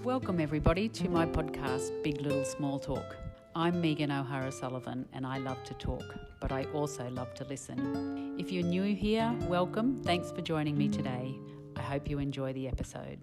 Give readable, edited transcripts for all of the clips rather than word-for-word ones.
Welcome everybody to my podcast, Big Little Small Talk. I'm Megan O'Hara-Sullivan and I love to talk, but I also love to listen. If you're new here, welcome. Thanks for joining me today. I hope you enjoy the episode.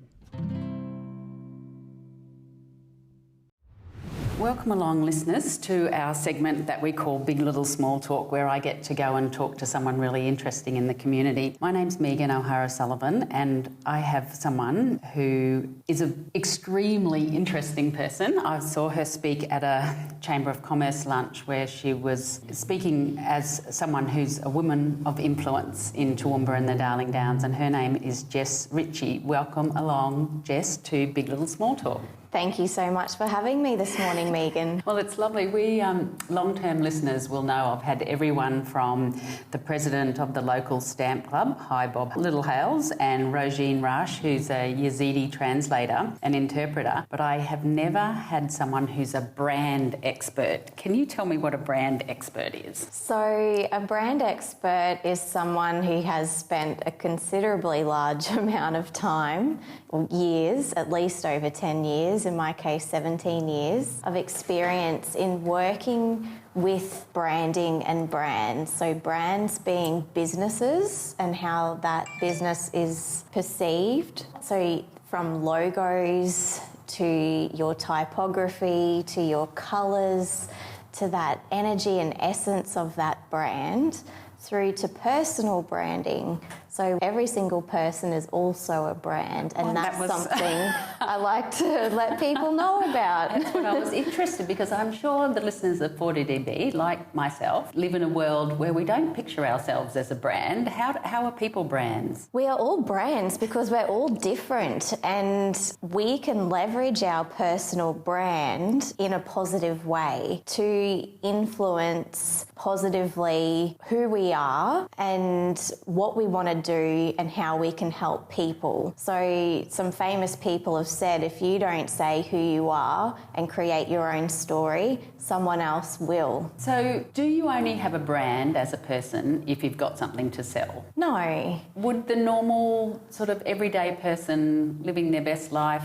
Welcome along, listeners, to our segment that we call Big Little Small Talk, where I get to go and talk to someone really interesting in the community. My name's Megan O'Hara-Sullivan, and I have someone who is an extremely interesting person. I saw her speak at a Chamber of Commerce lunch where she was speaking as someone who's a woman of influence in Toowoomba and the Darling Downs, and her name is Jess Ritchie. Welcome along, Jess, to Big Little Small Talk. Thank you so much for having me this morning, Megan. Well, it's lovely. We long-term listeners will know I've had everyone from the president of the local stamp club, hi Bob Littlehales, and Rosine Rash, who's a Yazidi translator and interpreter, but I have never had someone who's a brand expert. Can you tell me what a brand expert is? So a brand expert is someone who has spent a considerably large amount of time, or years, at least over 10 years, in my case 17 years, of experience in working with branding and brands. So brands being businesses and how that business is perceived. So from logos to your typography to your colours to that energy and essence of that brand, through to personal branding. So every single person is also a brand, and that's something I like to let people know about. That's what I was interested, because I'm sure the listeners of 40DB, like myself, live in a world where we don't picture ourselves as a brand. How are people brands? We are all brands because we're all different, and we can leverage our personal brand in a positive way to influence positively who we are and what we want to do and how we can help people. So some famous people have said, if you don't say who you are and create your own story, someone else will. So do you only have a brand as a person if you've got something to sell? No. Would the normal sort of everyday person living their best life,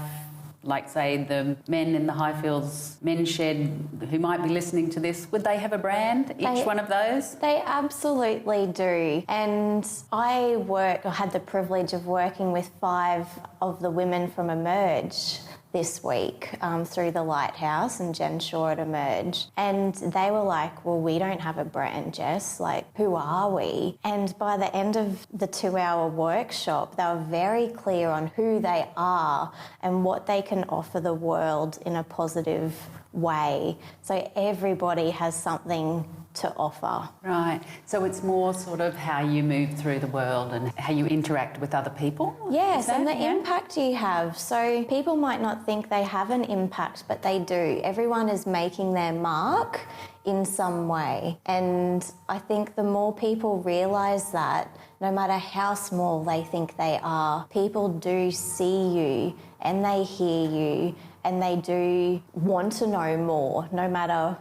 like say the men in the Highfields men's shed who might be listening to this, would they have a brand, each one of those? They absolutely do. And I had the privilege of working with 5 of the women from Emerge this week through the Lighthouse and Jen Shaw at Emerge. And they were like, well, we don't have a brand, Jess. Like, who are we? And by the end of the 2-hour workshop, they were very clear on who they are and what they can offer the world in a positive way. So everybody has something to offer. Right. So it's more sort of how you move through the world and how you interact with other people? Yes, and the impact you have. So people might not think they have an impact, but they do. Everyone is making their mark in some way. And I think the more people realise that, no matter how small they think they are, people do see you and they hear you and they do want to know more, no matter,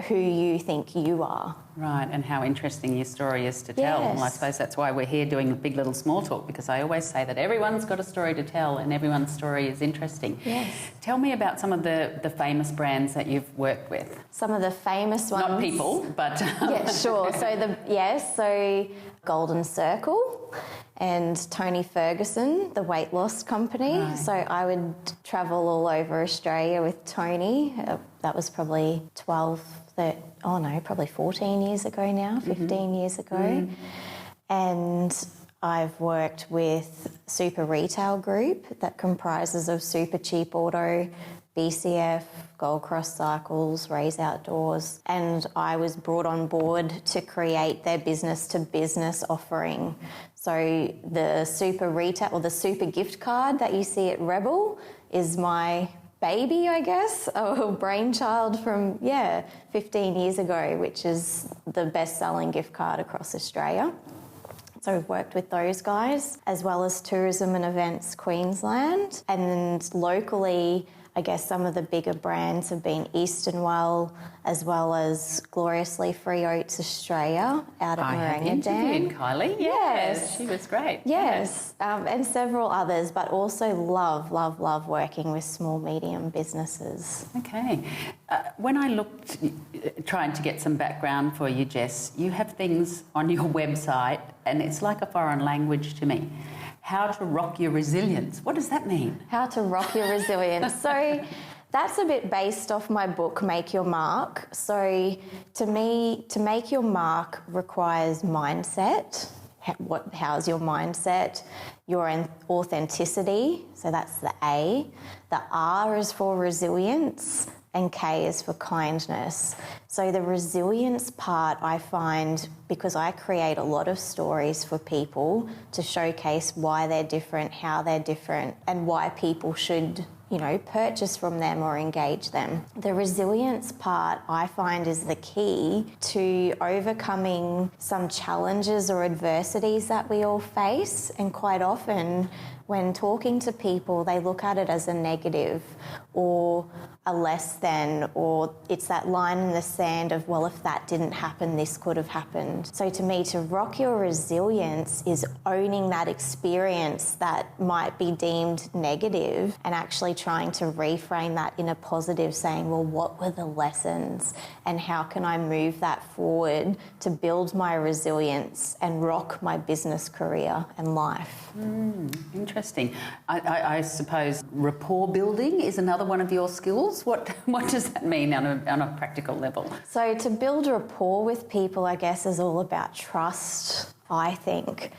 who you think you are. Right, and how interesting your story is to tell. Yes. Well, I suppose that's why we're here doing a Big Little Small Talk, because I always say that everyone's got a story to tell and everyone's story is interesting. Yes. Tell me about some of the famous brands that you've worked with. Some of the famous ones. Not people, but... Yeah, sure. So Golden Circle and Tony Ferguson, the weight loss company. Right. So I would travel all over Australia with Tony. That was probably 14 years ago now, 15 years ago. Mm-hmm. And I've worked with Super Retail Group that comprises of Super Cheap Auto, BCF, Gold Cross Cycles, Raise Outdoors, and I was brought on board to create their business-to-business offering. So the Super Retail, or the Super gift card that you see at Rebel is my baby, I guess, a brainchild from, 15 years ago, which is the best-selling gift card across Australia. So we've worked with those guys, as well as Tourism and Events Queensland. And locally, I guess some of the bigger brands have been Eastern Well, as well as Gloriously Free Oats Australia out at I have Marangadam. interviewed Kylie. Yes, she was great. Yes, and several others, but also love working with small, medium businesses. Okay. When I looked, trying to get some background for you, Jess, you have things on your website and it's like a foreign language to me. How to rock your resilience. What does that mean? How to rock your resilience. So that's a bit based off my book, Make Your Mark. So to me, to make your mark requires mindset. How's your mindset? Your authenticity, so that's the A. The R is for resilience, and K is for kindness. So the resilience part, I find, because I create a lot of stories for people to showcase why they're different, how they're different, and why people should, purchase from them or engage them. The resilience part, I find, is the key to overcoming some challenges or adversities that we all face. And quite often, when talking to people, they look at it as a negative or a less than, or it's that line in the sand of, well, if that didn't happen, this could have happened. So to me, to rock your resilience is owning that experience that might be deemed negative and actually trying to reframe that in a positive, saying, well, what were the lessons and how can I move that forward to build my resilience and rock my business career and life? Interesting. I suppose rapport building is another one of your skills. What does that mean on a practical level? So to build rapport with people, I guess, is all about trust, I think.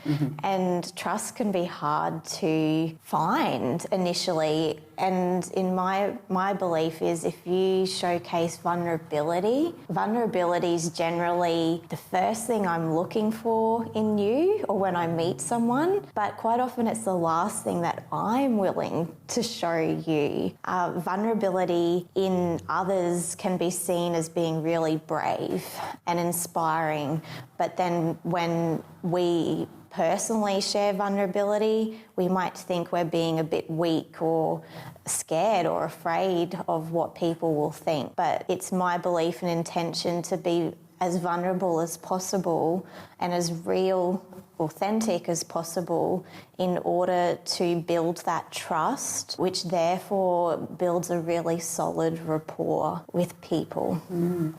And trust can be hard to find initially. And in my belief is if you showcase vulnerability is generally the first thing I'm looking for in you or when I meet someone, but quite often it's the last thing that I'm willing to show you. Vulnerability in others can be seen as being really brave and inspiring, but then when we personally share vulnerability, we might think we're being a bit weak or scared or afraid of what people will think. But it's my belief and intention to be as vulnerable as possible and as real, authentic as possible in order to build that trust, which therefore builds a really solid rapport with people.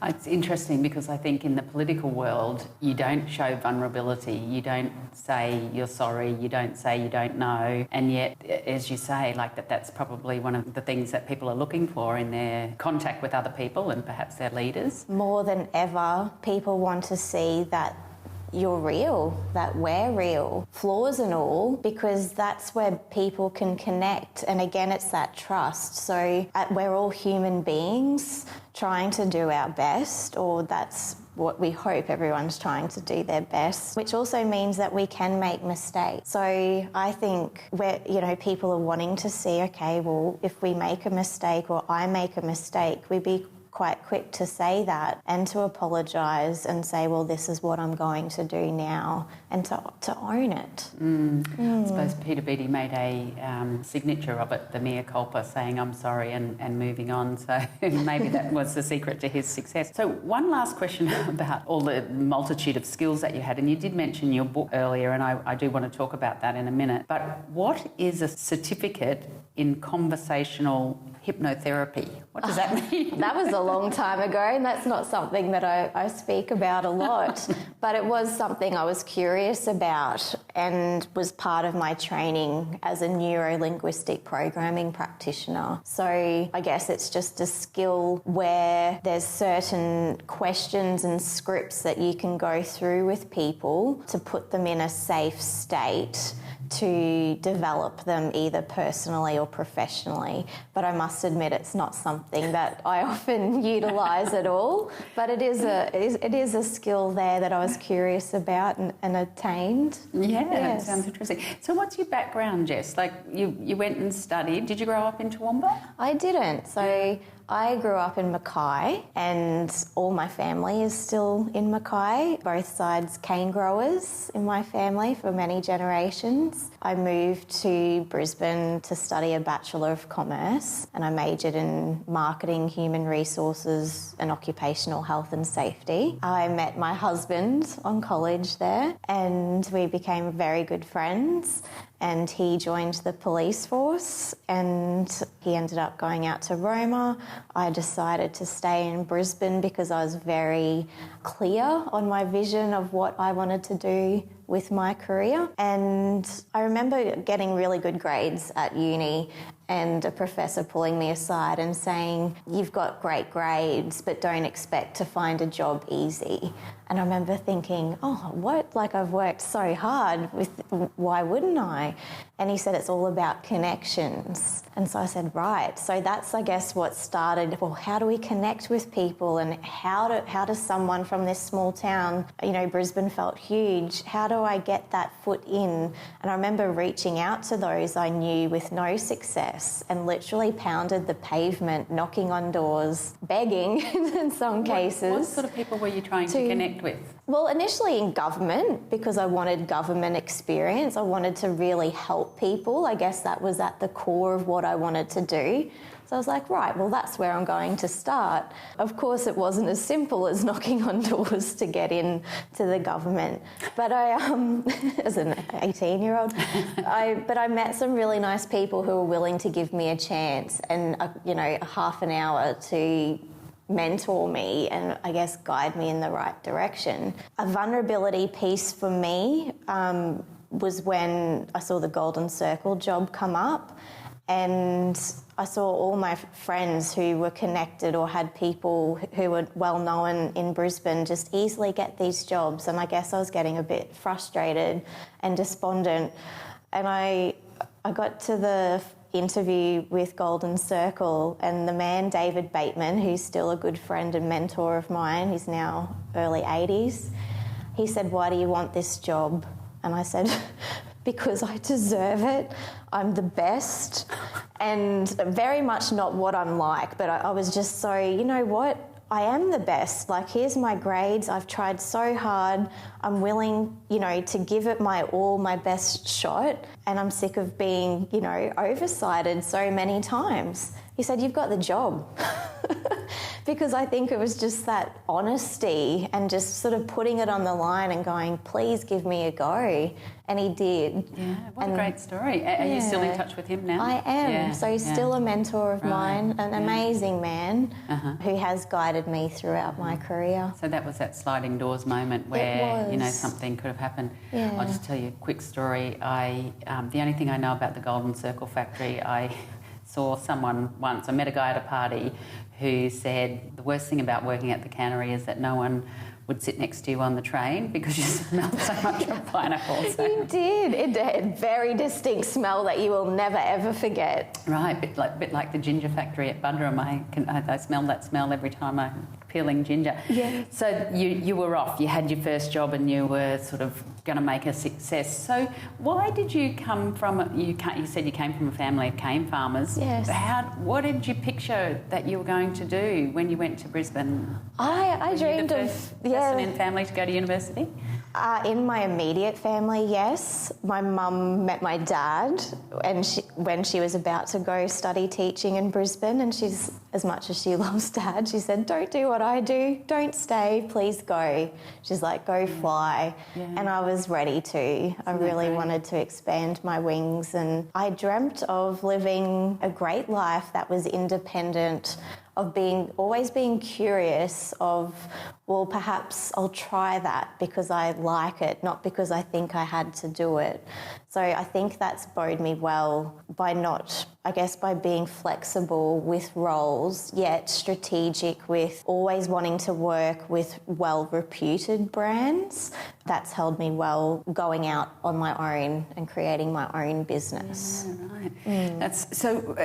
It's interesting because I think in the political world, you don't show vulnerability. You don't say you're sorry. You don't say you don't know. And yet, as you say, that's probably one of the things that people are looking for in their contact with other people and perhaps their leaders. More than ever, people want to see that you're real, that we're real, flaws and all, because that's where people can connect. And again, it's that trust. So we're all human beings trying to do our best, or that's what we hope everyone's trying to do their best, which also means that we can make mistakes. So I think people are wanting to see, okay, well, if we make a mistake or I make a mistake, we be quite quick to say that and to apologise and say, well, this is what I'm going to do now, and to own it. I suppose Peter Beattie made a signature of it, the mea culpa, saying I'm sorry and moving on. So maybe that was the secret to his success. So one last question about all the multitude of skills that you had, and you did mention your book earlier, and I do want to talk about that in a minute. But what is a certificate in conversational hypnotherapy? What does that mean? That was a long time ago, and that's not something that I speak about a lot, but it was something I was curious about and was part of my training as a neuro-linguistic programming practitioner. So I guess it's just a skill where there's certain questions and scripts that you can go through with people to put them in a safe state to develop them either personally or professionally. But I must admit it's not something that I often utilise at all. But it is a skill there that I was curious about and attained. Yeah, yes. That sounds interesting. So what's your background, Jess? You went and studied. Did you grow up in Toowoomba? I didn't. So I grew up in Mackay and all my family is still in Mackay. Both sides cane growers in my family for many generations. I moved to Brisbane to study a Bachelor of Commerce and I majored in marketing, human resources and occupational health and safety. I met my husband on college there and we became very good friends. And he joined the police force and he ended up going out to Roma. I decided to stay in Brisbane because I was very clear on my vision of what I wanted to do with my career. And I remember getting really good grades at uni and a professor pulling me aside and saying, "You've got great grades, but don't expect to find a job easy." And I remember thinking, oh, what? Like, I've worked so hard, why wouldn't I? And he said, it's all about connections. And so I said, right. So that's, I guess, what started, well, how do we connect with people and how does someone from this small town, you know, Brisbane felt huge, how do I get that foot in? And I remember reaching out to those I knew with no success and literally pounded the pavement, knocking on doors, begging in some cases. What sort of people were you trying to connect with? Well, initially in government, because I wanted government experience. I wanted to really help people. I guess that was at the core of what I wanted to do. So I was like, right, well, that's where I'm going to start. Of course, it wasn't as simple as knocking on doors to get in to the government. But I, as an 18-year-old, but I met some really nice people who were willing to give me a chance and, you know, a half an hour to mentor me and I guess guide me in the right direction. A vulnerability piece for me was when I saw the Golden Circle job come up and I saw all my friends who were connected or had people who were well known in Brisbane just easily get these jobs, and I guess I was getting a bit frustrated and despondent, and I got to the interview with Golden Circle and the man David Bateman, who's still a good friend and mentor of mine, he's now early 80s, he said, "Why do you want this job?" And I said, "Because I deserve it. I'm the best." And very much not what I'm like, but I was just so, you know what? I am the best. Like, here's my grades. I've tried so hard. I'm willing, you know, to give it my all, my best shot. And I'm sick of being, you know, oversighted so many times. He said, "You've got the job." Because I think it was just that honesty and just sort of putting it on the line and going, "Please give me a go." And he did. Yeah, what a great story. Are you still in touch with him now? I am. Yeah, so he's still a mentor of mine, an amazing man who has guided me throughout my career. So that was that sliding doors moment where, you know, something could have happened. Yeah. I'll just tell you a quick story. The only thing I know about the Golden Circle factory, I saw someone once, I met a guy at a party who said the worst thing about working at the cannery is that no one would sit next to you on the train because you smelled so much of pineapples. So. You did. It had a very distinct smell that you will never ever forget. Right, bit like the ginger factory at Buderim. I smell that smell every time I'm peeling ginger. Yeah. So you were off. You had your first job and you were sort of going to make a success. So why did you come from? You said you came from a family of cane farmers. Yes. What did you picture that you were going to do when you went to Brisbane? I dreamed of person in family to go to university? In my immediate family, yes. My mum met my dad and when she was about to go study teaching in Brisbane, and she's, as much as she loves Dad, she said, "Don't do what I do, don't stay, please go." She's like, "Go fly." Yeah. And I was ready to. I really wanted to expand my wings, and I dreamt of living a great life that was independent, of always being curious of, well, perhaps I'll try that because I like it, not because I think I had to do it. So I think that's bode me well by by being flexible with roles, yet strategic with always wanting to work with well-reputed brands. That's held me well going out on my own and creating my own business. Yeah, right. So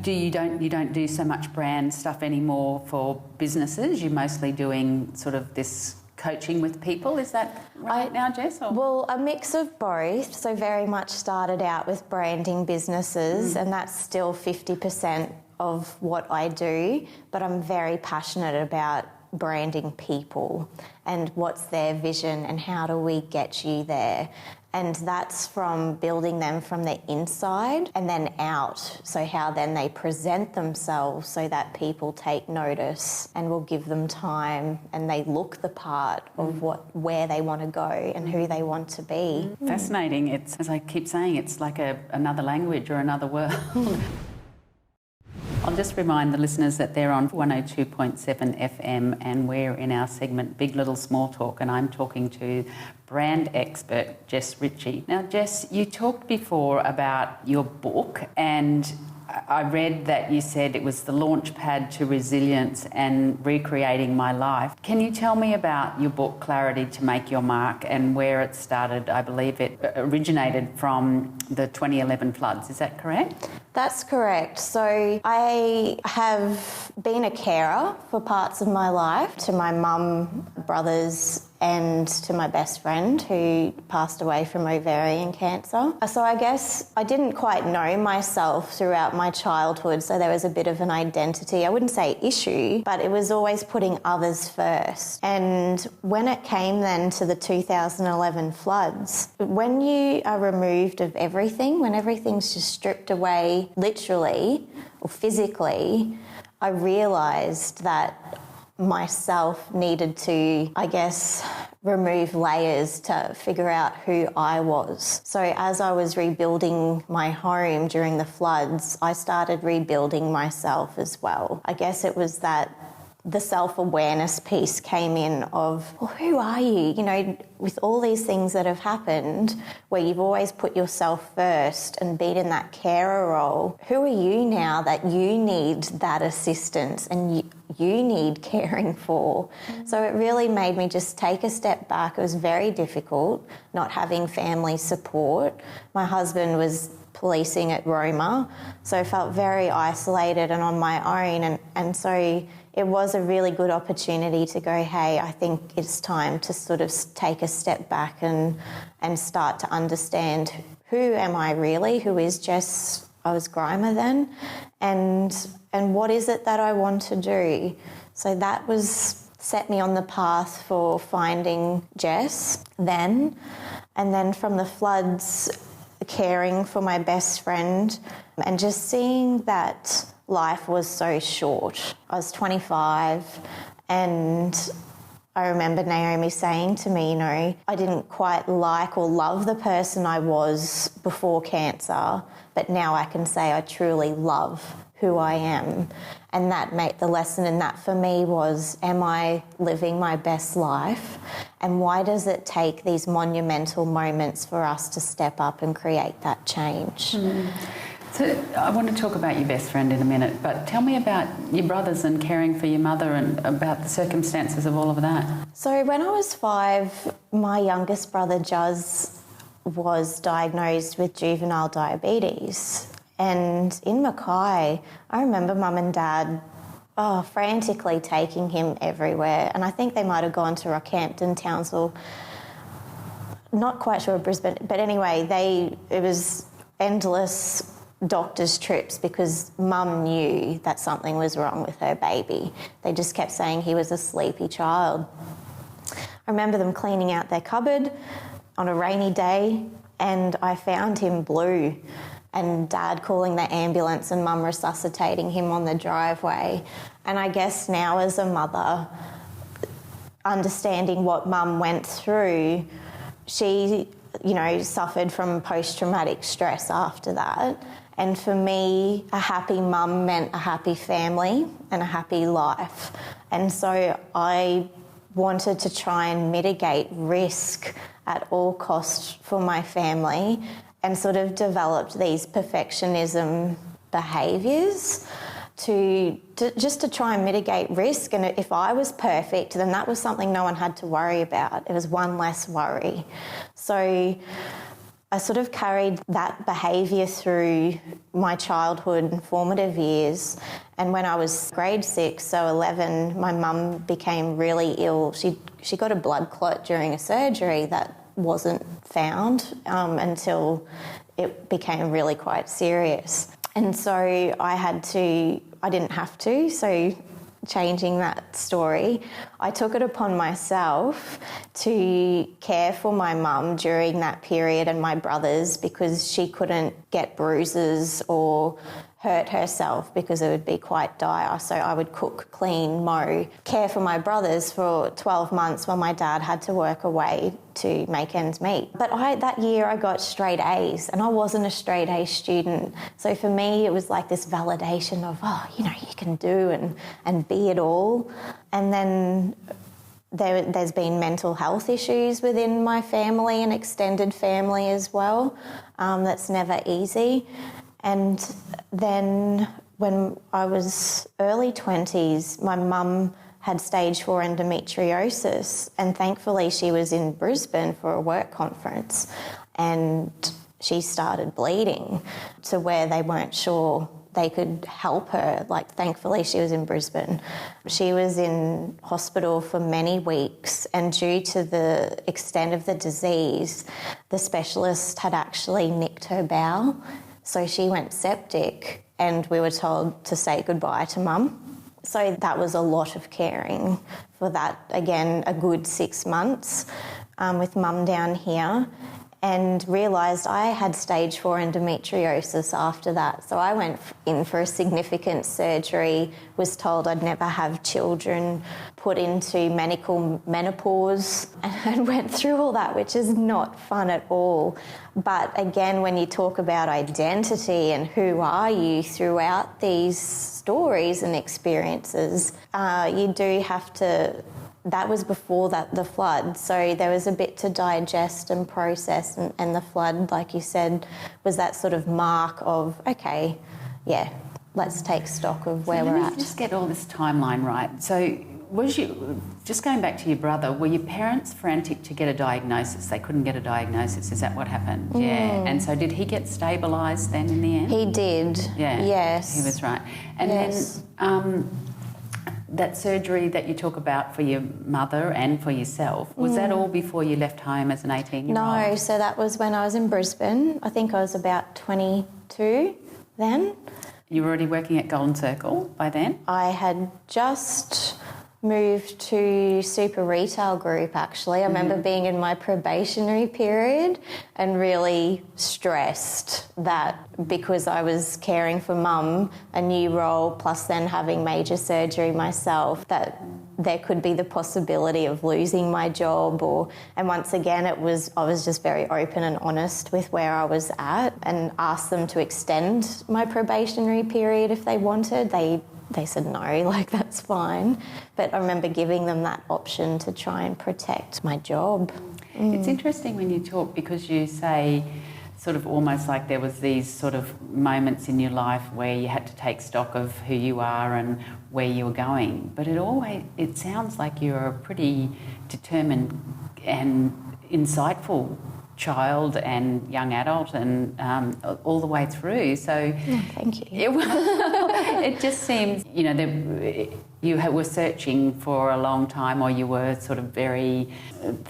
you don't do so much brand stuff anymore for businesses. You're mostly doing sort of this coaching with people. Is that right now, Jess? Or? Well, a mix of both. So very much started out with branding businesses, and that's still 50% of what I do, but I'm very passionate about branding people and what's their vision and how do we get you there. And that's from building them from the inside and then out. So how then they present themselves so that people take notice and will give them time and they look the part of where they want to go and who they want to be. Fascinating. It's, as I keep saying, it's like another language or another world. I'll just remind the listeners that they're on 102.7 FM and we're in our segment Big Little Small Talk, and I'm talking to brand expert Jess Ritchie. Now, Jess, you talked before about your book, and I read that you said it was the launch pad to resilience and recreating my life. Can you tell me about your book, Clarity to Make Your Mark, and where it started? I believe it originated from the 2011 floods. Is that correct? That's correct. So I have been a carer for parts of my life to my mum, brothers, and to my best friend who passed away from ovarian cancer. So I guess I didn't quite know myself throughout my childhood, so there was a bit of an identity, I wouldn't say issue, but it was always putting others first. And when it came then to the 2011 floods, when you are removed of everything, when everything's just stripped away literally or physically, I realised that myself needed to, I guess, remove layers to figure out who I was. So as I was rebuilding my home during the floods, I started rebuilding myself as well. I guess it was that the self-awareness piece came in of, well, who are you? You know, with all these things that have happened where you've always put yourself first and been in that carer role, who are you now that you need that assistance and you need caring for? So it really made me just take a step back. It was very difficult not having family support. My husband was policing at Roma, so I felt very isolated and on my own, and so it was a really good opportunity to go, hey, I think it's time to sort of take a step back and start to understand who am I really, who is Jess, I was Grimer then, and what is it that I want to do. So that was set me on the path for finding Jess then, and then from the floods, caring for my best friend and just seeing that life was so short. I was 25 and I remember Naomi saying to me, you know, I didn't quite like or love the person I was before cancer, but now I can say I truly love who I am. And that made the lesson in that for me was, am I living my best life? And why does it take these monumental moments for us to step up and create that change? So I want to talk about your best friend in a minute, but tell me about your brothers and caring for your mother and about the circumstances of all of that. So when I was 5, my youngest brother, Juz, was diagnosed with juvenile diabetes. And in Mackay, I remember Mum and Dad frantically taking him everywhere. And I think they might have gone to Rockhampton, Townsville, not quite sure Brisbane, but anyway, it was endless doctor's trips because Mum knew that something was wrong with her baby. They just kept saying he was a sleepy child. I remember them cleaning out their cupboard on a rainy day and I found him blue, and Dad calling the ambulance and Mum resuscitating him on the driveway. And I guess now as a mother, understanding what Mum went through, she, you know, suffered from post-traumatic stress after that. And for me, a happy mum meant a happy family and a happy life. And so I wanted to try and mitigate risk at all costs for my family and sort of developed these perfectionism behaviours to try and mitigate risk. And if I was perfect, then that was something no one had to worry about. It was one less worry. So I sort of carried that behaviour through my childhood and formative years. And when I was grade 6, so 11, my mum became really ill. She got a blood clot during a surgery that wasn't found until it became really quite serious. And so I didn't have to, so changing that story, I took it upon myself to care for my mum during that period and my brothers, because she couldn't get bruises or hurt herself because it would be quite dire. So I would cook, clean, mow, care for my brothers for 12 months while my dad had to work away to make ends meet. But that year I got straight A's, and I wasn't a straight A student. So for me it was like this validation of, you can do and be it all. And then there's been mental health issues within my family and extended family as well. That's never easy. And then when I was early 20s, my mum had stage 4 endometriosis, and thankfully she was in Brisbane for a work conference, and she started bleeding to where they weren't sure they could help her. Like, thankfully she was in Brisbane. She was in hospital for many weeks, and due to the extent of the disease, the specialist had actually nicked her bowel. So she went septic, and we were told to say goodbye to mum. So that was a lot of caring for that, again, a good 6 months with mum down here, and realised I had stage 4 endometriosis after that. So I went in for a significant surgery, was told I'd never have children, put into medical menopause, and went through all that, which is not fun at all. But again, when you talk about identity and who are you throughout these stories and experiences, you do have to... That was before the flood, so there was a bit to digest and process, and the flood, like you said, was that sort of mark of, okay, yeah, let's take stock of where we're at. Let me just get all this timeline right. So just going back to your brother, were your parents frantic to get a diagnosis? They couldn't get a diagnosis, is that what happened? Yeah. And so did he get stabilised then in the end? He did, yeah. Yes. He was right. And yes. Then... that surgery that you talk about for your mother and for yourself, was that all before you left home as an 18-year-old? No, so that was when I was in Brisbane. I think I was about 22 then. You were already working at Golden Circle by then? I had just moved to Super Retail Group, actually. I remember being in my probationary period and really stressed that because I was caring for mum, a new role, plus then having major surgery myself, that there could be the possibility of losing my job. And once again, I was just very open and honest with where I was at, and asked them to extend my probationary period if they wanted. They said no, like that's fine. But I remember giving them that option to try and protect my job. It's interesting when you talk, because you say sort of almost like there was these sort of moments in your life where you had to take stock of who you are and where you were going. But it sounds like you're a pretty determined and insightful child and young adult, and all the way through. So thank you. It just seems, you were searching for a long time, or you were sort of very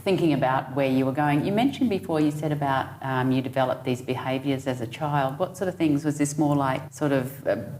thinking about where you were going. You mentioned before, you said about you developed these behaviours as a child. What sort of things? Was this more like sort of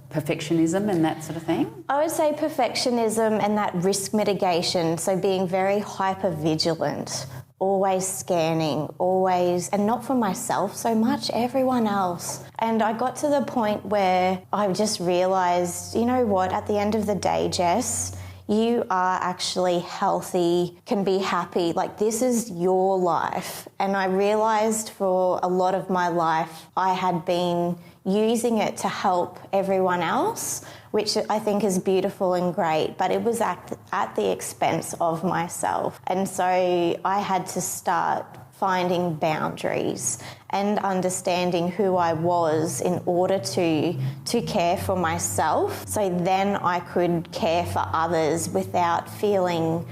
perfectionism and that sort of thing? I would say perfectionism and that risk mitigation, so being very hyper-vigilant, always scanning, and not for myself so much, everyone else. And I got to the point where I just realised, you know what, at the end of the day, Jess, you are actually healthy, can be happy, like this is your life. And I realised for a lot of my life I had been using it to help everyone else, which I think is beautiful and great, but it was at the expense of myself. And so I had to start finding boundaries and understanding who I was in order to care for myself, so then I could care for others without feeling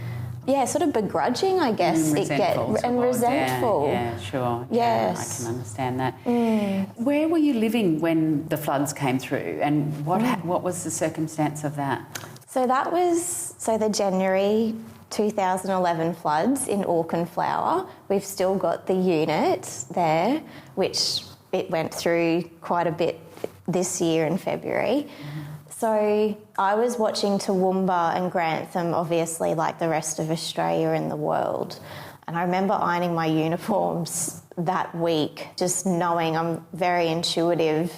sort of begrudging, I guess. Resentful. Yeah, sure. Yes. Yeah, I can understand that. Where were you living when the floods came through, and what was the circumstance of that? So that was the January 2011 floods in Auchenflower. We've still got the unit there, which it went through quite a bit this year in February. So I was watching Toowoomba and Grantham, obviously, like the rest of Australia and the world. And I remember ironing my uniforms that week, just knowing I'm very intuitive,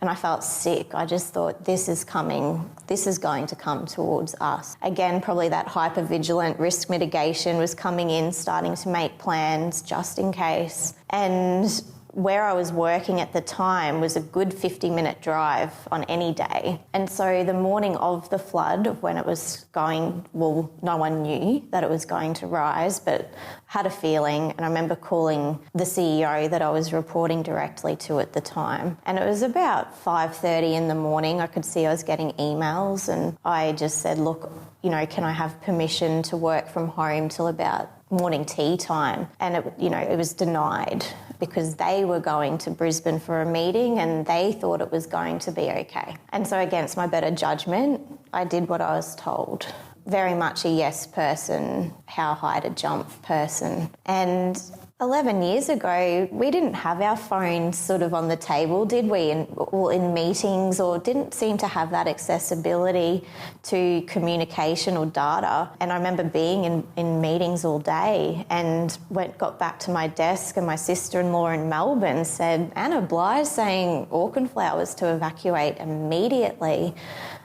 and I felt sick. I just thought, this is coming, this is going to come towards us. Again, probably that hypervigilant risk mitigation was coming in, starting to make plans just in case. And where I was working at the time was a good 50-minute drive on any day. And so the morning of the flood, of when it was going, well, no one knew that it was going to rise, but had a feeling. And I remember calling the CEO that I was reporting directly to at the time. And it was about 5:30 in the morning. I could see I was getting emails, and I just said, look, you know, can I have permission to work from home till about morning tea time? And it was denied, because they were going to Brisbane for a meeting and they thought it was going to be okay. And so against my better judgment, I did what I was told. Very much a yes person, how high to jump person. And 11 years ago, we didn't have our phones sort of on the table, did we? In meetings, or didn't seem to have that accessibility to communication or data. And I remember being in meetings all day, and got back to my desk, and my sister-in-law in Melbourne said, Anna Bly's saying Auchenflower to evacuate immediately.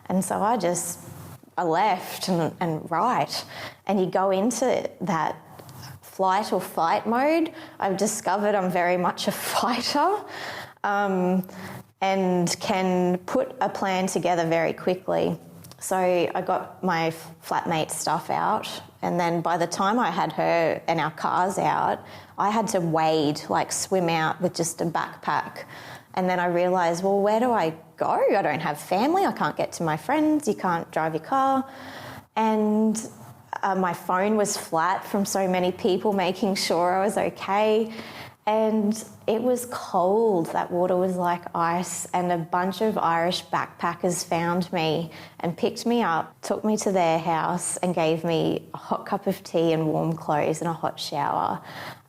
And so I left and right. And you go into that flight or fight mode. I've discovered I'm very much a fighter, and can put a plan together very quickly. So I got my flatmate's stuff out, and then by the time I had her and our cars out, I had to wade, like swim out with just a backpack. And then I realised, well, where do I go? I don't have family, I can't get to my friends, you can't drive your car. And my phone was flat from so many people making sure I was okay. And it was cold. That water was like ice. And a bunch of Irish backpackers found me and picked me up, took me to their house and gave me a hot cup of tea and warm clothes and a hot shower.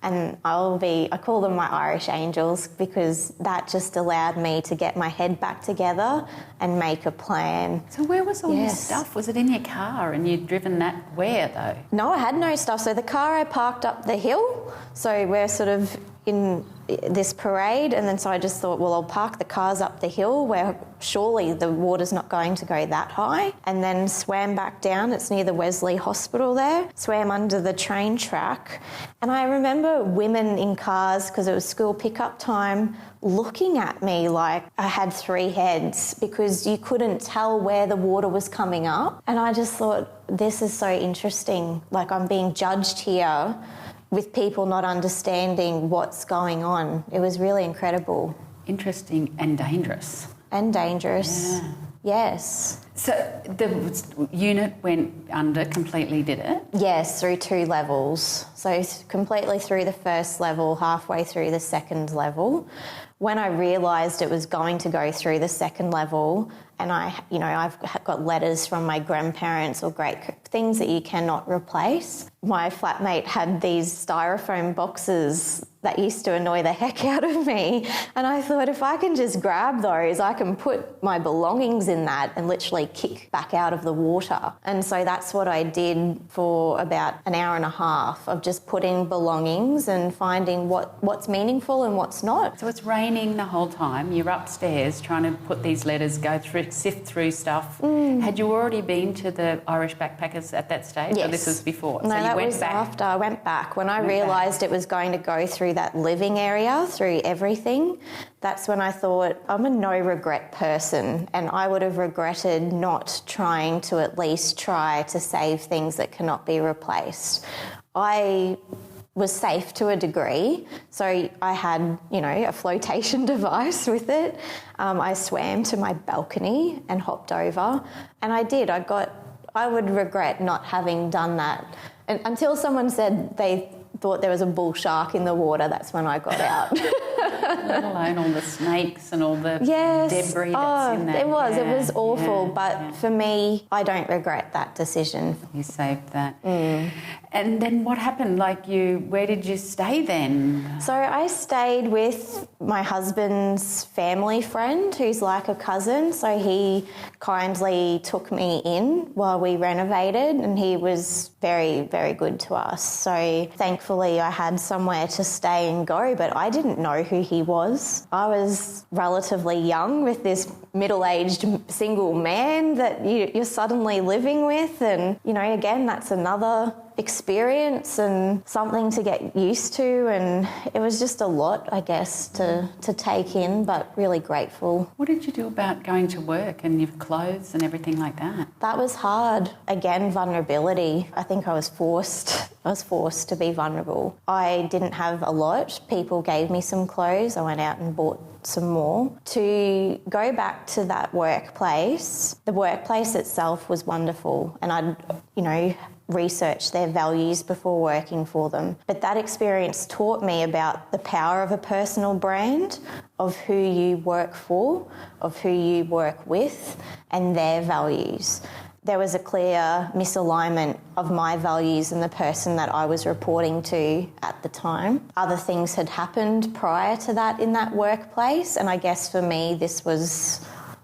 And I call them my Irish angels, because that just allowed me to get my head back together and make a plan. So where was all your stuff? Was it in your car and you'd driven that where though? No, I had no stuff. So the car I parked up the hill. So we're sort of in this parade, and then so I just thought, well, I'll park the cars up the hill where surely the water's not going to go that high, and then swam back down. It's near the Wesley Hospital there. Swam under the train track. And I remember women in cars, because it was school pickup time, looking at me like I had three heads, because you couldn't tell where the water was coming up. And I just thought, this is so interesting. Like, I'm being judged here with people not understanding what's going on. It was really incredible. Interesting and dangerous. And dangerous. Yeah. Yes. So the unit went under completely, did it? Yes, through 2 levels. So completely through the first level, halfway through the second level. When I realised it was going to go through the second level, and I've got letters from my grandparents or great things that you cannot replace. My flatmate had these styrofoam boxes that used to annoy the heck out of me. And I thought, if I can just grab those, I can put my belongings in that and literally kick back out of the water. And so that's what I did for about an hour and a half, of just putting belongings and finding what's meaningful and what's not. So it's raining the whole time. You're upstairs trying to put these letters, sift through stuff. Had you already been to the Irish backpackers at that stage? Yes. Or this was before? No, so you that went was back. after. I went back. When I realised it was going to go through that living area, through everything, that's when I thought, I'm a no regret person, and I would have regretted not trying to at least try to save things that cannot be replaced. I was safe to a degree, so I had, a flotation device with it. I swam to my balcony and hopped over, and I did. I would regret not having done that. And until someone said they thought there was a bull shark in the water, that's when I got out. Let alone all the snakes and all the Yes. debris that's in there. It was awful, Yeah, but for me, I don't regret that decision. You saved that. And then what happened? Where did you stay then? So I stayed with my husband's family friend who's like a cousin. So he kindly took me in while we renovated, and he was very, very good to us. So thankfully I had somewhere to stay and go, but I didn't know who he was. I was relatively young with this middle-aged single man that you're suddenly living with, and, again, that's another experience and something to get used to, and it was just a lot, I guess, to take in, but really grateful. What did you do about going to work and your clothes and everything like that? That was hard. Again, vulnerability. I think I was forced to be vulnerable. I didn't have a lot. People gave me some clothes. I went out and bought some more. To go back to that workplace, the workplace itself was wonderful, and I'd, research their values before working for them. But that experience taught me about the power of a personal brand, of who you work for, of who you work with, and their values. There was a clear misalignment of my values and the person that I was reporting to at the time. Other things had happened prior to that in that workplace, and I guess for me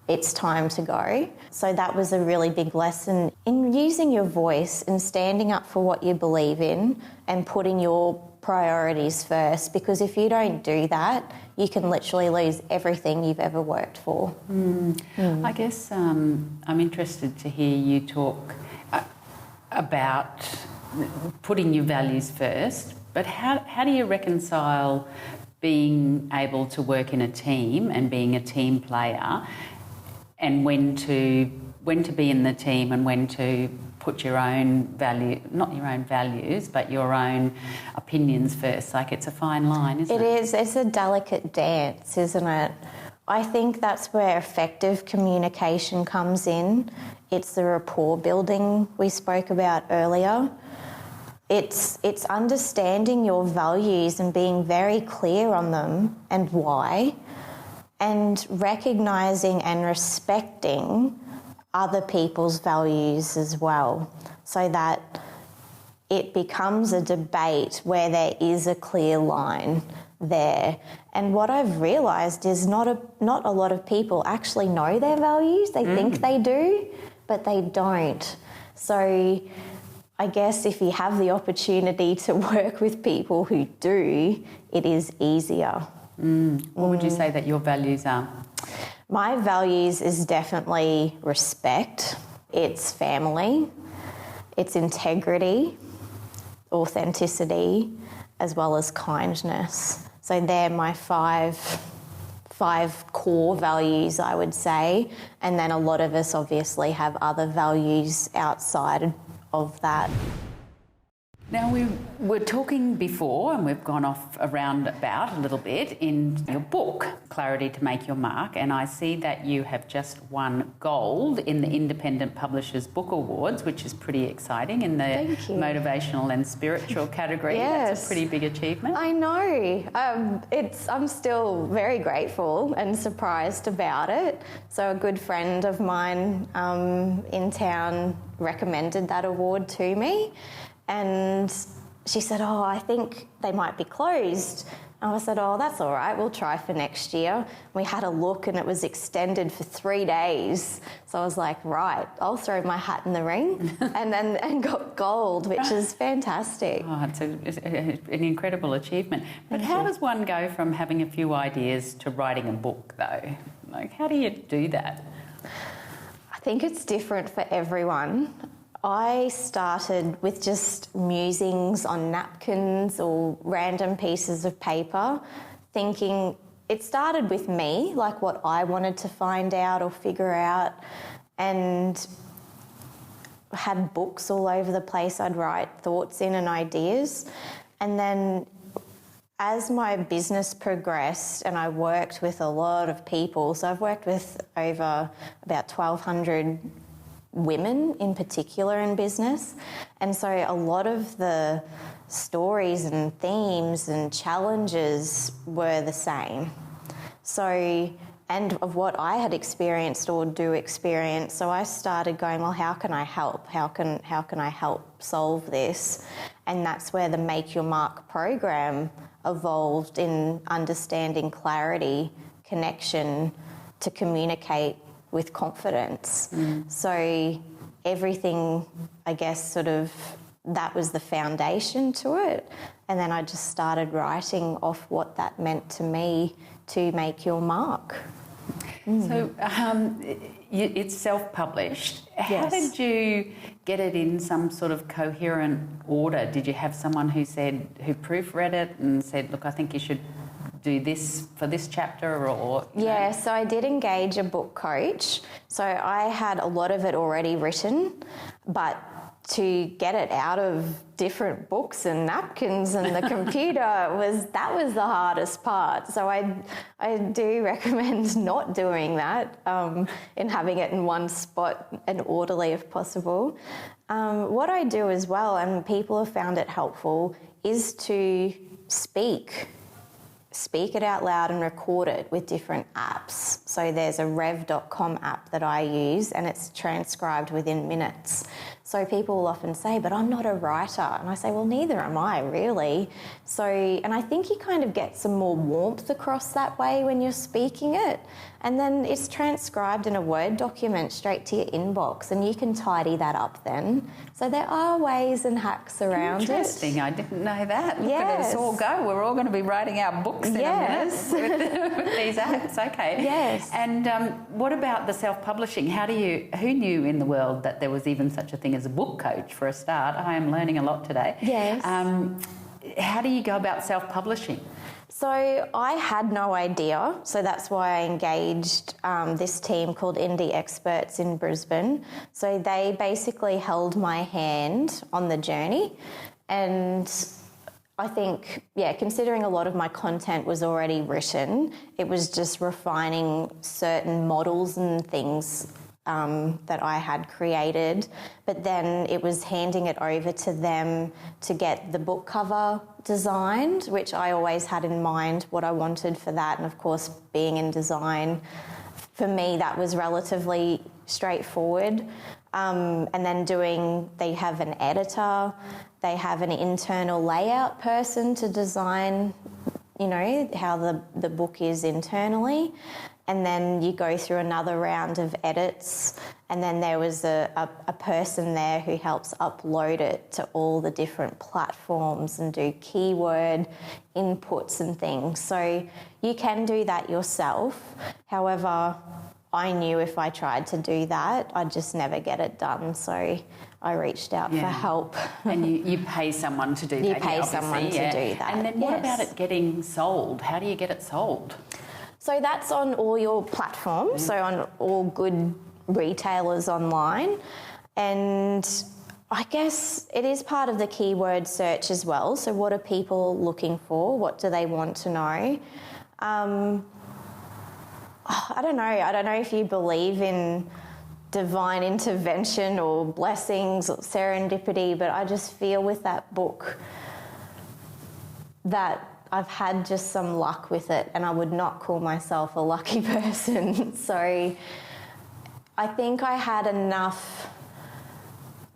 it's time to go. So that was a really big lesson in using your voice and standing up for what you believe in and putting your priorities first, because if you don't do that, you can literally lose everything you've ever worked for. I guess I'm interested to hear you talk about putting your values first, but how do you reconcile being able to work in a team and being a team player, and when to be in the team and when to put your own value, not your own values, but your own opinions first? It's a fine line, isn't it? It is. It's a delicate dance, isn't it? I think that's where effective communication comes in. It's the rapport building we spoke about earlier. It's understanding your values and being very clear on them and why, and recognising and respecting other people's values as well, so that it becomes a debate where there is a clear line there. And what I've realised is not a lot of people actually know their values. They think they do, but they don't. So I guess if you have the opportunity to work with people who do, it is easier. What would you say that your values are? My values is definitely respect, it's family, it's integrity, authenticity, as well as kindness. So they're my five core values, I would say, and then a lot of us obviously have other values outside of that. Now, we were talking before, and we've gone off around about a little bit in your book, Clarity to Make Your Mark, and I see that you have just won gold in the Independent Publishers Book Awards, which is pretty exciting in the motivational and spiritual category. Yes. That's a pretty big achievement. I know. I'm still very grateful and surprised about it. So a good friend of mine in town recommended that award to me. And she said, I think they might be closed. And I said, that's all right, we'll try for next year. We had a look and it was extended for 3 days. So I was like, right, I'll throw my hat in the ring and got gold, which is fantastic. It's an incredible achievement. But how does one go from having a few ideas to writing a book, though? How do you do that? I think it's different for everyone. I started with just musings on napkins or random pieces of paper, thinking it started with me, like what I wanted to find out or figure out, and had books all over the place I'd write thoughts in and ideas. And then as my business progressed and I worked with a lot of people, so I've worked with over about 1,200 women in particular in business, and so a lot of the stories and themes and challenges were the same. So, and of what I had experienced or do experience, so I started going, well, how can I help? How can I help solve this? And that's where the Make Your Mark program evolved, in understanding clarity, connection, to communicate with confidence. So everything, I guess, sort of, that was the foundation to it. And then I just started writing off what that meant to me to make your mark. So it's self-published. How Yes. did you get it in some sort of coherent order? Did you have someone who proofread it and said, look, I think you should do this for this chapter, or Yeah, so I did engage a book coach. So I had a lot of it already written, but to get it out of different books and napkins and the computer was the hardest part. So I do recommend not doing that, and having it in one spot and orderly if possible. What I do as well, and people have found it helpful, is to speak it out loud and record it with different apps. So there's a rev.com app that I use, and it's transcribed within minutes. So people will often say, but I'm not a writer. And I say, well, neither am I, really. So, and I think you kind of get some more warmth across that way when you're speaking it. And then it's transcribed in a Word document straight to your inbox, and you can tidy that up then. So there are ways and hacks around Interesting. I didn't know that. Look at us Yes. all go. We're all going to be writing our books in Yes. a minute with these apps. Okay. Yes. And what about the self-publishing? Who knew in the world that there was even such a thing as a book coach, for a start? I am learning a lot today. Yes. How do you go about self-publishing? So I had no idea, so that's why I engaged this team called Indie Experts in Brisbane. So they basically held my hand on the journey, and I think, considering a lot of my content was already written, it was just refining certain models and things that I had created, but then it was handing it over to them to get the book cover designed, which I always had in mind what I wanted for that. And of course, being in design, for me, that was relatively straightforward. And then they have an editor, they have an internal layout person to design, how the book is internally. And then you go through another round of edits, and then there was a person there who helps upload it to all the different platforms and do keyword inputs and things. So you can do that yourself. However, I knew if I tried to do that, I'd just never get it done. So I reached out for help. And you pay someone to do that. You pay someone to do that. And then what about it getting sold? How do you get it sold? So that's on all your platforms, so on all good retailers online. And I guess it is part of the keyword search as well. So what are people looking for? What do they want to know? I don't know. I don't know if you believe in divine intervention or blessings or serendipity, but I just feel with that book that I've had just some luck with it, and I would not call myself a lucky person. So I think I had enough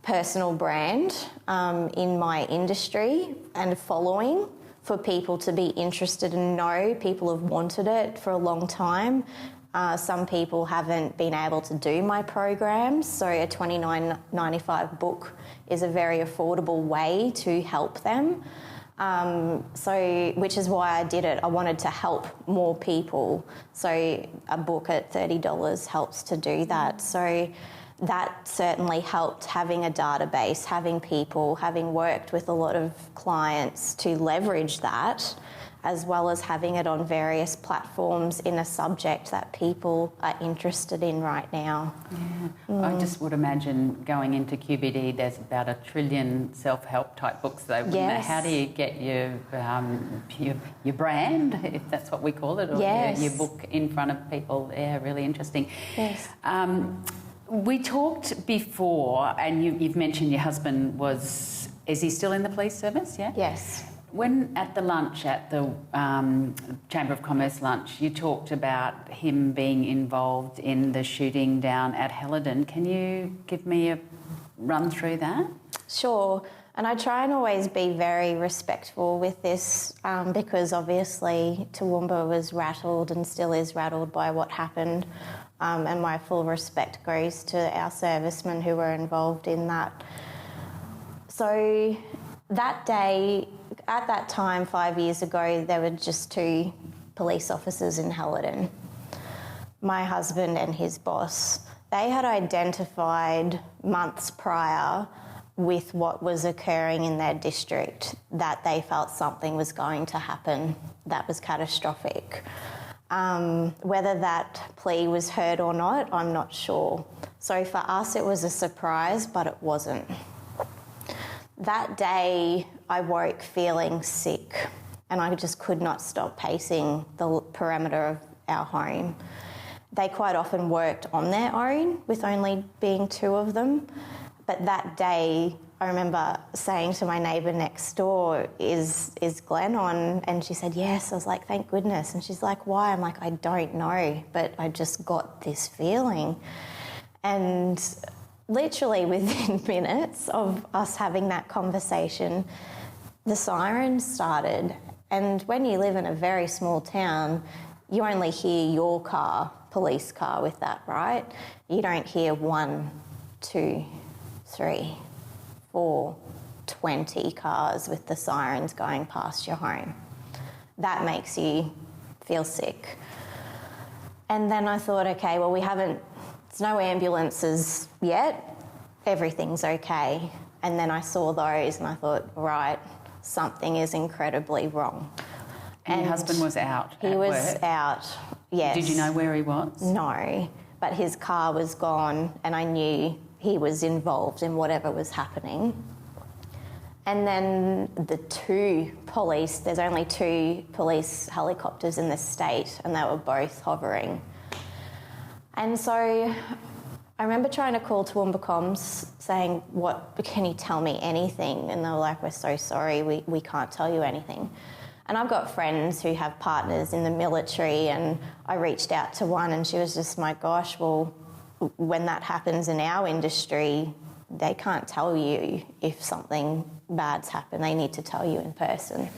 personal brand in my industry and following for people to be interested and know. People have wanted it for a long time. Some people haven't been able to do my programs, so a $29.95 book is a very affordable way to help them. Which is why I did it. I wanted to help more people. So a book at $30 helps to do that. So that certainly helped, having a database, having people, having worked with a lot of clients to leverage that, as well as having it on various platforms in a subject that people are interested in right now. Yeah. I just would imagine going into QBD, there's about 1 trillion self-help type books though. Yes. How do you get your brand, if that's what we call it, or your book in front of people? Yeah, really interesting. Yes. We talked before, and you've mentioned your husband was Is he still in the police service? Yeah. Yes. When at the lunch, at the Chamber of Commerce lunch, you talked about him being involved in the shooting down at Helidon. Can you give me a run through that? Sure. And I try and always be very respectful with this because obviously Toowoomba was rattled and still is rattled by what happened, and my full respect goes to our servicemen who were involved in that. So that day, at that time 5 years ago, there were just 2 police officers in Helidon. My husband and his boss, they had identified months prior with what was occurring in their district, that they felt something was going to happen that was catastrophic. Whether that plea was heard or not, I'm not sure. So for us, it was a surprise, but it wasn't. That day, I woke feeling sick, and I just could not stop pacing the perimeter of our home. They quite often worked on their own, with only being 2 of them. But that day, I remember saying to my neighbour next door, is Glenn on? And she said, yes. I was like, thank goodness. And she's like, why? I'm like, I don't know, but I just got this feeling. And literally within minutes of us having that conversation, the sirens started. And when you live in a very small town, you only hear your car, police car, with that, right? You don't hear 1, 2, 3, 4, 20 cars with the sirens going past your home. That makes you feel sick. And then I thought, okay, well, there's no ambulances yet, everything's okay. And then I saw those and I thought, right, something is incredibly wrong. And your husband was out He at was work? out, yes. Did you know where he was? No, but his car was gone and I knew he was involved in whatever was happening. And then there's only 2 police helicopters in the state, and they were both hovering. And so I remember trying to call Toowoomba Comms saying, can you tell me anything? And they were like, we're so sorry, we can't tell you anything. And I've got friends who have partners in the military, and I reached out to one and she was just, my gosh, well, when that happens in our industry, they can't tell you if something bad's happened. They need to tell you in person.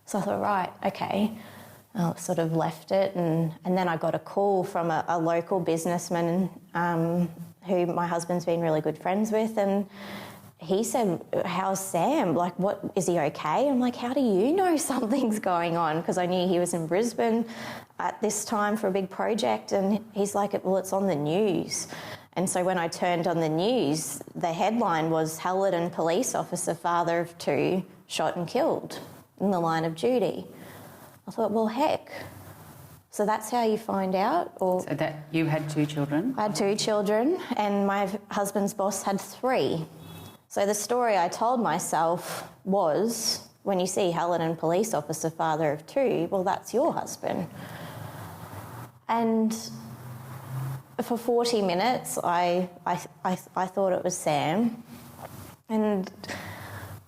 So I thought, right, okay. I sort of left it, and then I got a call from a local businessman who my husband's been really good friends with, and he said, how's Sam? Like, what, is he okay? I'm like, how do you know something's going on? Because I knew he was in Brisbane at this time for a big project, and he's like, well, it's on the news. And so when I turned on the news, the headline was Helidon police officer, father of 2, shot and killed in the line of duty. I thought, well, heck. So that's how you find out? Or So that you had 2 children? I had 2 children, and my husband's boss had 3. So the story I told myself was, when you see Helidon police officer, father of 2, well, that's your husband. And for 40 minutes, I thought it was Sam. And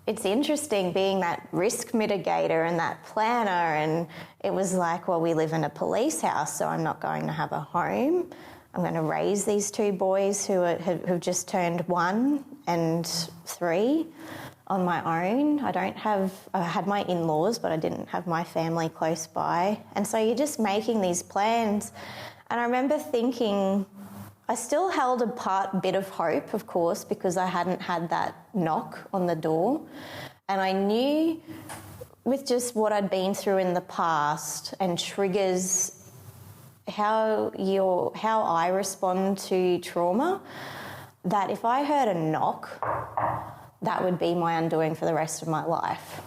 it's interesting being that risk mitigator and that planner, and it was like, well, we live in a police house, so I'm not going to have a home. I'm going to raise these 2 boys who've just turned 1 and 3 on my own. I had my in-laws, but I didn't have my family close by. And so you're just making these plans. And I remember thinking, I still held a bit of hope, of course, because I hadn't had that knock on the door. And I knew with just what I'd been through in the past and triggers, how I respond to trauma, that if I heard a knock, that would be my undoing for the rest of my life.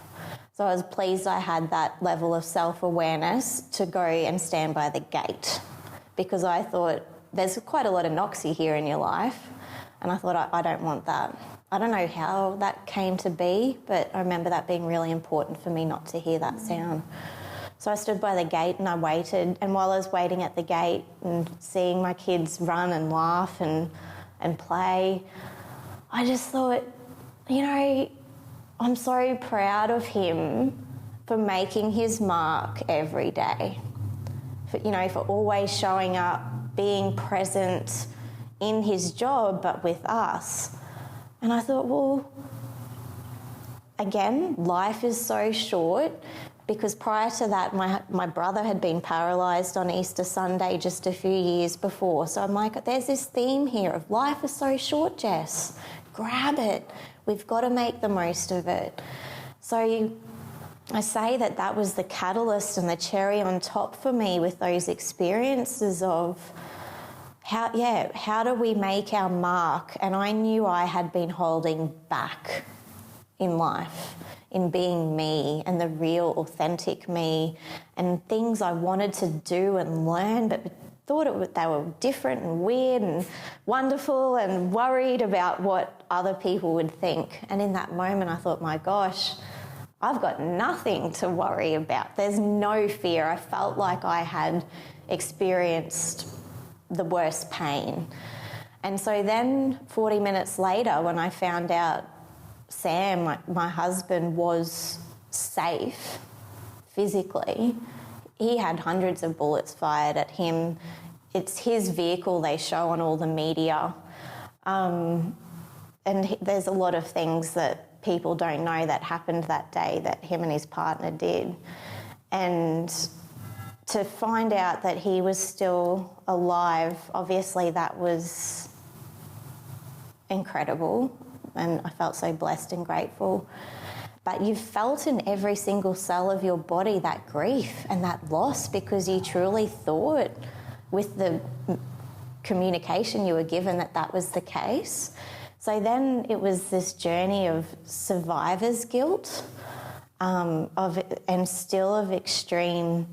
So I was pleased I had that level of self-awareness to go and stand by the gate, because I thought, there's quite a lot of knocks you hear in your life, and I thought, I don't want that. I don't know how that came to be, but I remember that being really important for me not to hear that sound. So I stood by the gate and I waited, and while I was waiting at the gate and seeing my kids run and laugh and play, I just thought, I'm so proud of him for making his mark every day. For always showing up, being present in his job, but with us. And I thought, well, again, life is so short, because prior to that, my brother had been paralysed on Easter Sunday just a few years before. So I'm like, there's this theme here of life is so short, Jess. Grab it. We've got to make the most of it. So I say that was the catalyst and the cherry on top for me with those experiences of how do we make our mark? And I knew I had been holding back in life, in being me and the real authentic me, and things I wanted to do and learn, but thought they were different and weird and wonderful, and worried about what other people would think. And in that moment I thought, my gosh, I've got nothing to worry about. There's no fear. I felt like I had experienced the worst pain. And so then 40 minutes later, when I found out Sam, my husband, was safe physically, he had hundreds of bullets fired at him. It's his vehicle they show on all the media. And there's a lot of things that people don't know that happened that day that him and his partner did. And to find out that he was still alive, obviously that was incredible, and I felt so blessed and grateful. But you felt in every single cell of your body that grief and that loss, because you truly thought with the communication you were given that was the case. So then it was this journey of survivor's guilt, and still of extreme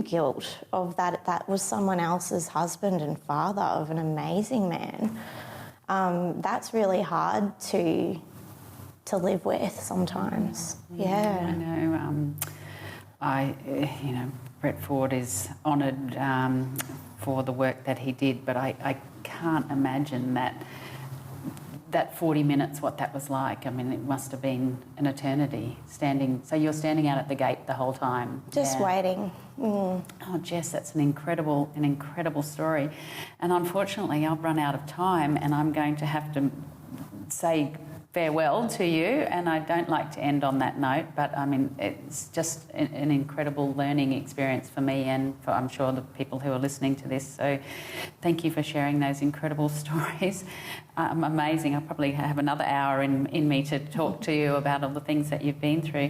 guilt of that was someone else's husband and father of an amazing man. That's really hard to live with sometimes. Yeah. I know, Brett Ford is honoured for the work that he did, but I can't imagine that 40 minutes, what that was like. I mean, it must have been an eternity standing. So you're standing out at the gate the whole time? Just waiting. Mm. Oh, Jess, that's an incredible story. And unfortunately, I've run out of time, and I'm going to have to say farewell to you, and I don't like to end on that note, but I mean, it's just an incredible learning experience for me and for, I'm sure, the people who are listening to this. So thank you for sharing those incredible stories. Amazing. I'll probably have another hour in me to talk to you about all the things that you've been through.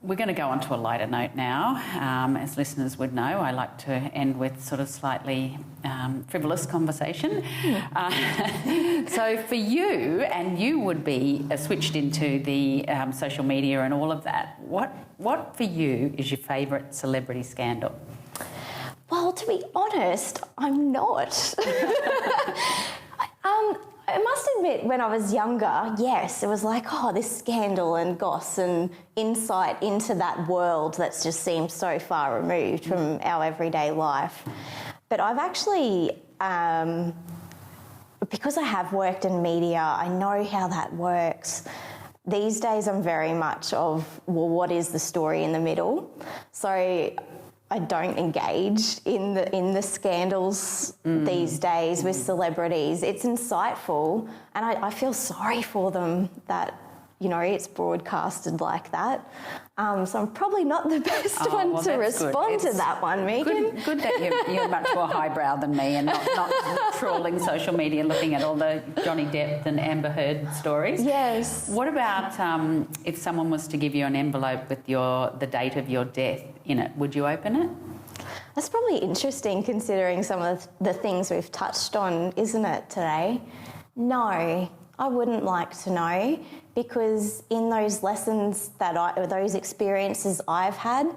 We're going to go on to a lighter note now. As listeners would know, I like to end with sort of slightly frivolous conversation. So for you, and you would be switched into the social media and all of that, what for you is your favourite celebrity scandal? Well, to be honest, I'm not. I must admit, when I was younger, yes, it was like, oh, this scandal and goss and insight into that world that's just seemed so far removed from our everyday life. But I've actually, because I have worked in media, I know how that works. These days I'm very much of, well, what is the story in the middle? So I don't engage in the scandals these days with celebrities. It's insightful, and I feel sorry for them that, you know, it's broadcasted like that. So I'm probably not the best one to respond to that one, Megan. Good that you're much more highbrow than me and not trawling social media looking at all the Johnny Depp and Amber Heard stories. Yes. What about if someone was to give you an envelope with the date of your death in it, would you open it? That's probably interesting considering some of the things we've touched on, isn't it, today? No, I wouldn't like to know, because in those lessons those experiences I've had,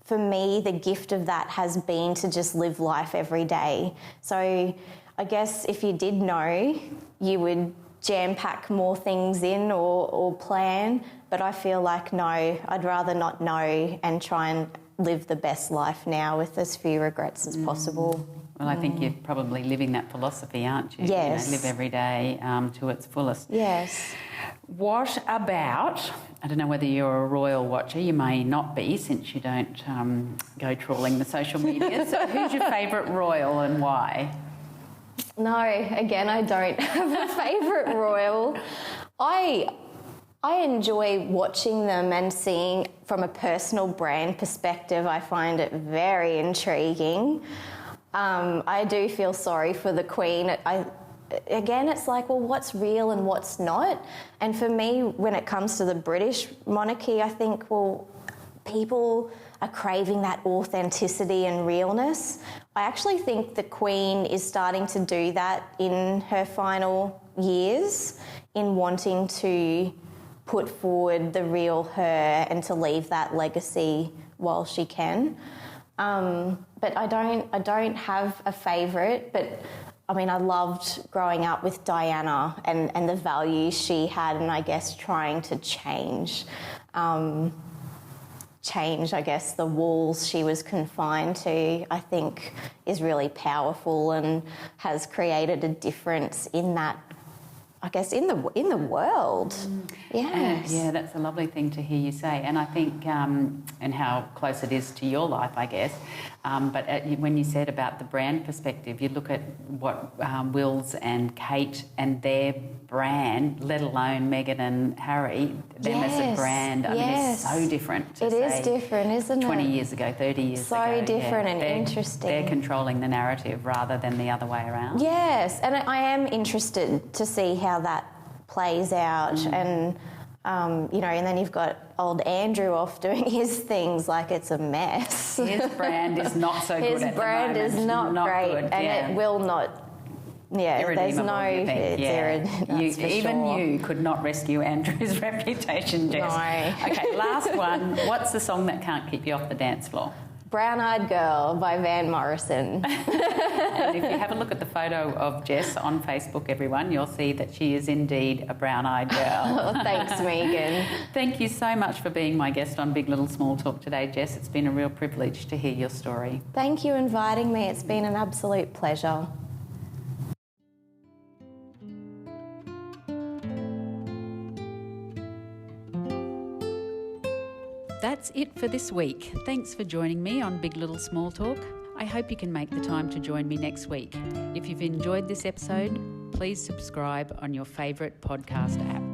for me, the gift of that has been to just live life every day. So I guess if you did know, you would jam-pack more things in or plan, but I feel like no, I'd rather not know and try and live the best life now with as few regrets as possible. Well, I think you're probably living that philosophy, aren't you? Yes. You know, live every day to its fullest. Yes. What about, I don't know whether you're a royal watcher, you may not be since you don't go trawling the social media. So who's your favourite royal and why? No, again, I don't have a favourite royal. I enjoy watching them and seeing from a personal brand perspective. I find it very intriguing. I do feel sorry for the Queen. Again, it's like, well, what's real and what's not? And for me, when it comes to the British monarchy, I think, well, people are craving that authenticity and realness. I actually think the Queen is starting to do that in her final years, in wanting to put forward the real her and to leave that legacy while she can. But I don't have a favourite, but I mean, I loved growing up with Diana and the values she had, and I guess trying to change, I guess, the walls she was confined to, I think is really powerful and has created a difference in that, I guess, in the world. Yes. Yeah, that's a lovely thing to hear you say. And I think, and how close it is to your life, I guess. But when you said about the brand perspective, you look at what Wills and Kate and their brand, let alone Meghan and Harry, them as a brand, I mean, it's so different to It is different, isn't it? 20 years ago, 30 years ago. So different and They're interesting. They're controlling the narrative rather than the other way around. Yes, and I am interested to see how that plays out. And, you know, and then you've got old Andrew off doing his things like it's a mess. His brand is not so good at the moment. His brand is not great, good, and it will not. Yeah, there's no. Even you could not rescue Andrew's reputation, Jess. No. Okay, last one. What's the song that can't keep you off the dance floor? Brown Eyed Girl by Van Morrison. And if you have a look at the photo of Jess on Facebook, everyone, you'll see that she is indeed a brown-eyed girl. Oh, thanks, Megan. Thank you so much for being my guest on Big Little Small Talk today, Jess. It's been a real privilege to hear your story. Thank you for inviting me. It's been an absolute pleasure. That's it for this week. Thanks for joining me on Big Little Small Talk. I hope you can make the time to join me next week. If you've enjoyed this episode, please subscribe on your favourite podcast app.